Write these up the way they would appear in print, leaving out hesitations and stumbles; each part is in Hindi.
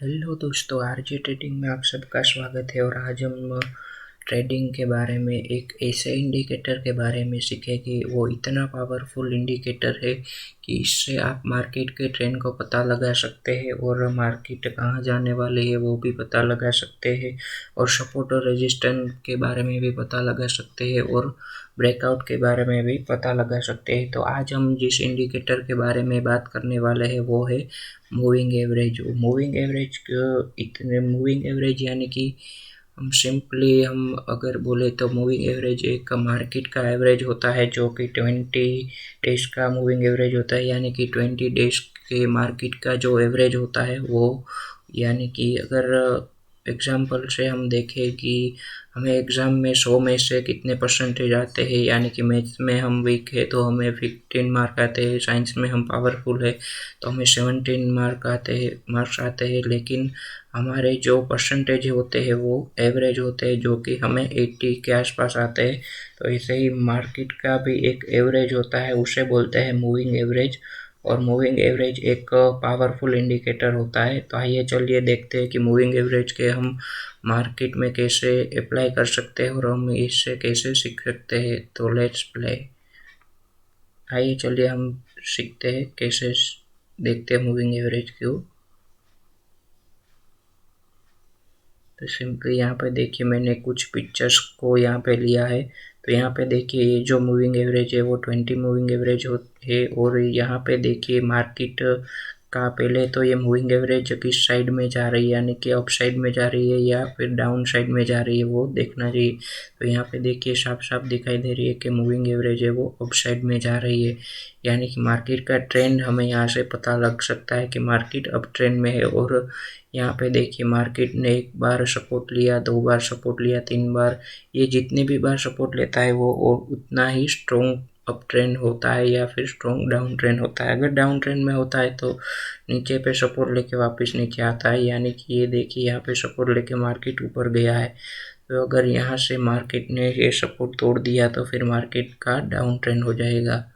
हेलो दोस्तों, आरजे ट्रेडिंग में आप सबका स्वागत है। और आज हम ट्रेडिंग के बारे में एक ऐसे इंडिकेटर के बारे में सीखेंगे। वो इतना पावरफुल इंडिकेटर है कि इससे आप मार्केट के ट्रेंड को पता लगा सकते हैं और मार्केट कहाँ जाने वाली है वो भी पता लगा सकते हैं, और सपोर्ट और रेजिस्टेंस के बारे में भी पता लगा सकते हैं, और ब्रेकआउट के बारे में भी पता लगा सकते हैं। तो आज हम जिस इंडिकेटर के बारे में बात करने वाले हैं वो है मूविंग एवरेज। मूविंग एवरेज यानी कि हम अगर बोले तो मूविंग एवरेज एक मार्केट का एवरेज होता है, जो कि 20 डेज का मूविंग एवरेज होता है। यानी कि 20 डेज के मार्केट का जो एवरेज होता है वो, यानी कि अगर एग्जाम्पल से हम देखें कि हमें एग्ज़ाम में 100 में से कितने परसेंटेज आते हैं, यानी कि मैथ्स में हम वीक है तो हमें 15 मार्क आते हैं, साइंस में हम पावरफुल है तो हमें 17 मार्क्स आते हैं। लेकिन हमारे जो परसेंटेज होते हैं वो एवरेज होते हैं, जो कि हमें 80 के आसपास आते हैं। तो ऐसे ही मार्केट का भी एक एवरेज होता है, उसे बोलते हैं मूविंग एवरेज। और मूविंग एवरेज एक पावरफुल इंडिकेटर होता है। तो आइए चलिए देखते हैं कि मूविंग एवरेज के हम मार्केट में कैसे अप्लाई कर सकते हैं और हम इससे कैसे सीख सकते हैं। तो लेट्स प्ले। आइए चलिए हम सीखते हैं कैसे देखते हैं मूविंग एवरेज को। तो सिंपली यहाँ पे देखिए, मैंने कुछ पिक्चर्स को यहाँ पे लिया है। तो यहाँ पे देखिए, ये जो मूविंग एवरेज है वो 20 मूविंग एवरेज है। और यहाँ पे देखिए मार्केट का पहले तो ये मूविंग एवरेज किस साइड में जा रही है, यानी कि अप साइड में जा रही है या फिर डाउन साइड में जा रही है, वो देखना चाहिए। तो यहाँ पे देखिए साफ साफ दिखाई दे रही है कि मूविंग एवरेज है वो अप साइड में जा रही है। यानी कि मार्केट का ट्रेंड हमें यहाँ से पता लग सकता है कि मार्केट अप ट्रेंड में है। और यहाँ पे देखिए मार्केट ने एक बार सपोर्ट लिया, 2 बार सपोर्ट लिया, 3 बार, ये जितने भी बार सपोर्ट लेता है वो और उतना ही स्ट्रॉन्ग अप ट्रेंड होता है या फिर स्ट्रॉन्ग डाउन ट्रेंड होता है। अगर डाउन ट्रेंड में होता है तो नीचे पे सपोर्ट लेके वापस नीचे आता है। यानी कि ये देखिए यहाँ पे सपोर्ट लेके मार्केट ऊपर गया है। तो अगर यहाँ से मार्केट ने ये सपोर्ट तोड़ दिया तो फिर मार्केट का डाउन ट्रेंड हो जाएगा।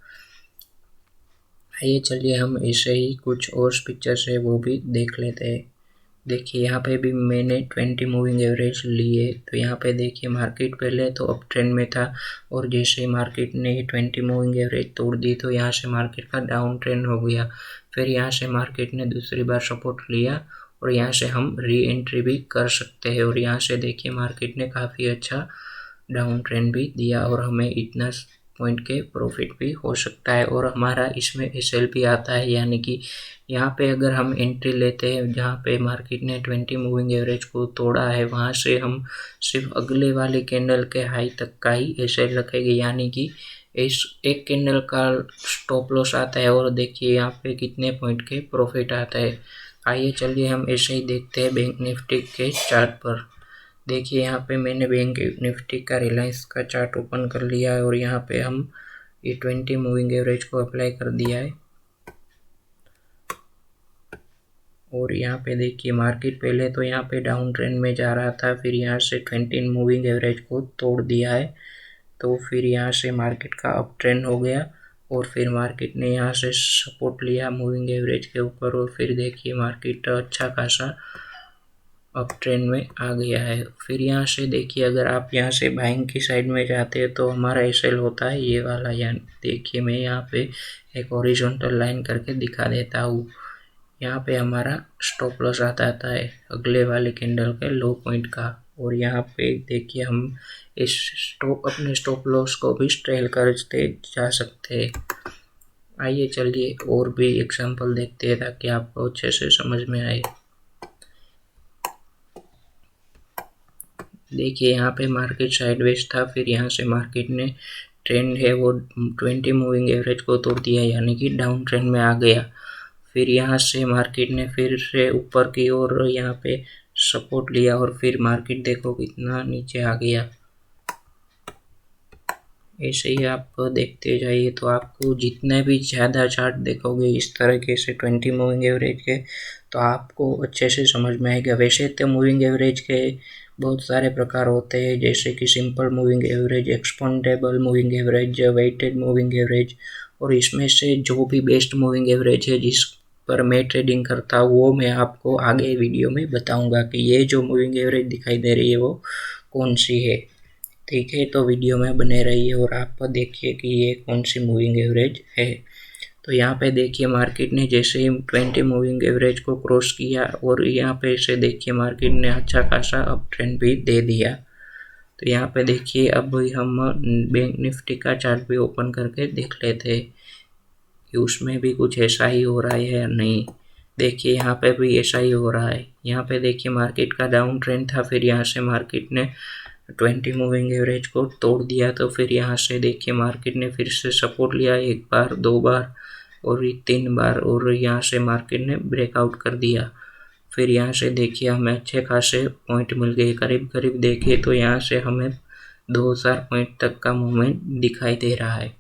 आइए चलिए हम ऐसे ही कुछ और पिक्चर्स है वो भी देख लेते हैं। देखिए यहाँ पे भी मैंने 20 मूविंग एवरेज लिए। तो यहाँ पे देखिए मार्केट पहले तो अप ट्रेंड में था, और जैसे ही मार्केट ने 20 मूविंग एवरेज तोड़ दी तो यहाँ से मार्केट का डाउन ट्रेंड हो गया। फिर यहाँ से मार्केट ने दूसरी बार सपोर्ट लिया और यहाँ से हम री एंट्री भी कर सकते हैं। और यहाँ से देखिए मार्केट ने काफ़ी अच्छा डाउन ट्रेंड भी दिया और हमें इतना पॉइंट के प्रॉफिट भी हो सकता है। और हमारा इसमें एसएल भी आता है, यानी कि यहाँ पे अगर हम एंट्री लेते हैं जहाँ पे मार्केट ने 20 मूविंग एवरेज को तोड़ा है, वहाँ से हम सिर्फ अगले वाले कैंडल के हाई तक का ही एसएल रखेंगे। यानी कि इस एक कैंडल का स्टॉप लॉस आता है। और देखिए यहाँ पे कितने पॉइंट के प्रॉफिट आता है। आइए चलिए हम ऐसे ही देखते हैं बैंक निफ्टी के चार्ट पर। देखिए यहाँ पे मैंने बैंक निफ्टी का रिलायंस का चार्ट ओपन कर लिया है और यहाँ पे हम ये 20 मूविंग एवरेज को अप्लाई कर दिया है। और यहाँ पे देखिए मार्केट पहले तो यहाँ पे डाउन ट्रेंड में जा रहा था, फिर यहाँ से 20 मूविंग एवरेज को तोड़ दिया है। तो फिर यहाँ से मार्केट का अप ट्रेंड हो गया और फिर मार्केट ने यहाँ से सपोर्ट लिया मूविंग एवरेज के ऊपर, और फिर देखिए मार्केट अच्छा खासा अप ट्रेंड में आ गया है। फिर यहाँ से देखिए अगर आप यहाँ से बाइंग की साइड में जाते हैं तो हमारा एसएल होता है ये वाला। यानी देखिए मैं यहाँ पे एक हॉरिजॉन्टल लाइन करके दिखा देता हूँ। यहाँ पे हमारा स्टॉप लॉस आता है अगले वाले कैंडल के लो पॉइंट का। और यहाँ पे देखिए हम इस अपने स्टॉप लॉस को भी स्ट्रेल करते जा सकते हैं। आइए चलिए और भी एग्जांपल देखते हैं ताकि आपको अच्छे से समझ में आए। देखिए यहाँ पे मार्केट साइडवेज था, फिर यहाँ से मार्केट ने ट्रेंड है वो 20 मूविंग एवरेज को तोड़ दिया, यानी कि डाउन ट्रेंड में आ गया। फिर यहाँ से मार्केट ने फिर से ऊपर की ओर यहाँ पे सपोर्ट लिया और फिर मार्केट देखो कितना नीचे आ गया। ऐसे ही आप देखते जाइए तो आपको जितने भी ज़्यादा चार्ट देखोगे इस तरीके से 20 मूविंग एवरेज के, तो आपको अच्छे से समझ में आएगा। वैसे तो मूविंग एवरेज के बहुत सारे प्रकार होते हैं, जैसे कि simple moving average, exponential moving average, weighted moving average. और इसमें से जो भी बेस्ट मूविंग एवरेज है पर मैं ट्रेडिंग करता हूँ वो मैं आपको आगे वीडियो में बताऊंगा कि ये जो मूविंग एवरेज दिखाई दे रही है वो कौन सी है। ठीक है, तो वीडियो में बने रहिए और आप देखिए कि ये कौन सी मूविंग एवरेज है। तो यहाँ पे देखिए मार्केट ने जैसे ही 20 मूविंग एवरेज को क्रॉस किया और यहाँ पे से देखिए मार्केट ने अच्छा खासा अप ट्रेंड भी दे दिया। तो यहाँ पे देखिए अब हम बैंक निफ्टी का चार्ट भी ओपन करके देख लेते हैं कि उसमें भी कुछ ऐसा ही हो रहा है या नहीं। देखिए यहाँ पे भी ऐसा ही हो रहा है। यहाँ पे देखिए मार्केट का डाउन ट्रेंड था, फिर यहाँ से मार्केट ने 20 मूविंग एवरेज को तोड़ दिया। तो फिर यहाँ से देखिए मार्केट ने फिर से सपोर्ट लिया, एक बार, दो बार और 3 बार, और यहाँ से मार्केट ने ब्रेकआउट कर दिया। फिर यहाँ से देखिए हमें अच्छे खासे पॉइंट मिल गए, करीब करीब देखिए तो यहाँ से हमें 2000 पॉइंट तक का मूवमेंट दिखाई दे रहा है।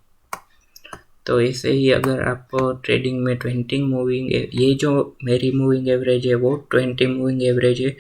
तो ऐसे ही अगर आप ट्रेडिंग में 20 मूविंग, ये जो मेरी मूविंग एवरेज है वो 20 मूविंग एवरेज है,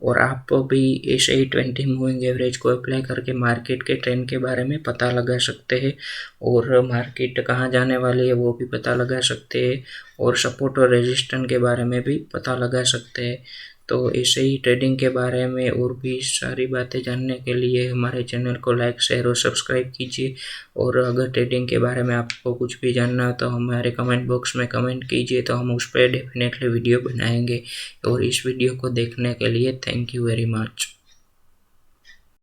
और आप भी ऐसे ही 20 मूविंग एवरेज को अप्लाई करके मार्केट के ट्रेंड के बारे में पता लगा सकते हैं, और मार्केट कहाँ जाने वाली है वो भी पता लगा सकते हैं, और सपोर्ट और रेजिस्टेंस के बारे में भी पता लगा सकते हैं। तो ऐसे ही ट्रेडिंग के बारे में और भी सारी बातें जानने के लिए हमारे चैनल को लाइक, शेयर और सब्सक्राइब कीजिए। और अगर ट्रेडिंग के बारे में आपको कुछ भी जानना हो तो हमारे कमेंट बॉक्स में कमेंट कीजिए, तो हम उस पर डेफिनेटली वीडियो बनाएंगे। और इस वीडियो को देखने के लिए थैंक यू वेरी मच।